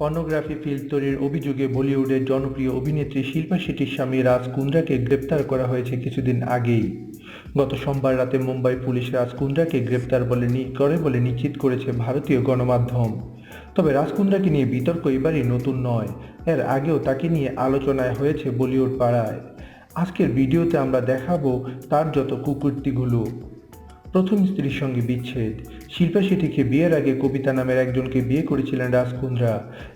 Pornography film তৈরির অভিযোগে বলিউডের জনপ্রিয় অভিনেত্রী শিল্পা শেট্টির স্বামী রাজ কুন্দ্রাকে গ্রেপ্তার করা হয়েছে কিছুদিন আগেই। গত সোমবার রাতে মুম্বাই পুলিশ রাজ কুন্দ্রাকে গ্রেপ্তার করে বলে নিশ্চিত করেছে ভারতীয় গণমাধ্যম। তবে রাজ কুন্দ্রাকে নিয়ে বিতর্ক এবারই নতুন নয়, এর আগেও তাকে নিয়ে আলোচনায় হয়েছে বলিউড পাড়ায়। আজকের ভিডিওতে আমরা দেখাবো তার যত কুকীর্তিগুলো। প্রথম স্ত্রীর সঙ্গে বিচ্ছেদ। শিল্পা শেট্টিকে বিয়ের আগে কবিতা নামের একজনকে বিয়ে করেছিলেন রাজ কুন্দ্রা।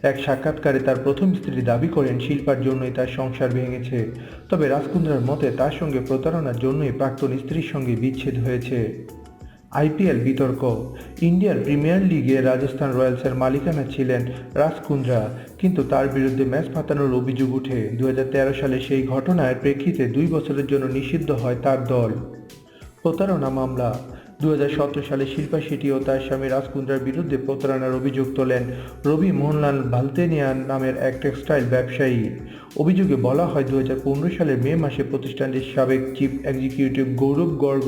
এক সাক্ষাৎকারে তার প্রথম স্ত্রী দাবি করেন শিল্পার জন্যই তার সংসার ভেঙেছে। তবে রাজ কুন্দ্রার মতে তার সঙ্গে প্রতারণার জন্যই প্রাক্তন স্ত্রীর সঙ্গে বিচ্ছেদ হয়েছে। আইপিএল বিতর্ক। ইন্ডিয়ার প্রিমিয়ার লিগে রাজস্থান রয়্যালসের মালিকানা ছিলেন রাজ কুন্দ্রা, কিন্তু তার বিরুদ্ধে ম্যাচ পাতানোর অভিযোগ উঠে 2013 সালে। সেই ঘটনার প্রেক্ষিতে 2 বছরের জন্য নিষিদ্ধ হয় তার দল। প্রতারণা মামলা। 2017 সালে শিল্পা শেট্টি ও তার স্বামী রাজ কুন্দ্রার বিরুদ্ধে প্রতারণার অভিযোগ তোলেন রবি মোহনলাল ভালতেনিয়ান নামের এক টেক্সটাইল ব্যবসায়ী। অভিযোগে বলা হয় 2015 সালের মে মাসে প্রতিষ্ঠানটির সাবেক চিফ এক্সিকিউটিভ গৌরব গর্গ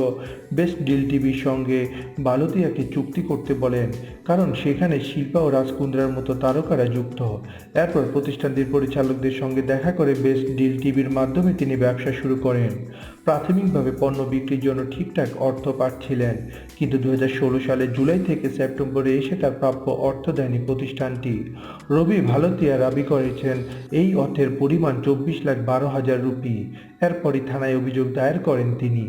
বেস্ট ডিল টিভির সঙ্গে বালতিয়াকে চুক্তি করতে বলেন, কারণ সেখানে শিল্পা ও রাজ কুন্দ্রার মতো তারকারা যুক্ত। এরপর প্রতিষ্ঠানটির পরিচালকদের সঙ্গে দেখা করে বেস্ট ডিল টিভির মাধ্যমে তিনি ব্যবসা শুরু করেন। প্রাথমিকভাবে পণ্য বিক্রির জন্য ঠিকঠাক অর্থ পাচ্ছিলেন, কিন্তু 2016 সালের জুলাই থেকে সেপ্টেম্বরে এসে তার প্রাপ্য অর্থ দেয়নি প্রতিষ্ঠানটি। রবি ভালতিয়া দাবি করেছেন এই অর্থের পরিমাণ 24,12,000 রুপি। এরপরই থানায় অভিযোগ দায়ের করেন তিনি।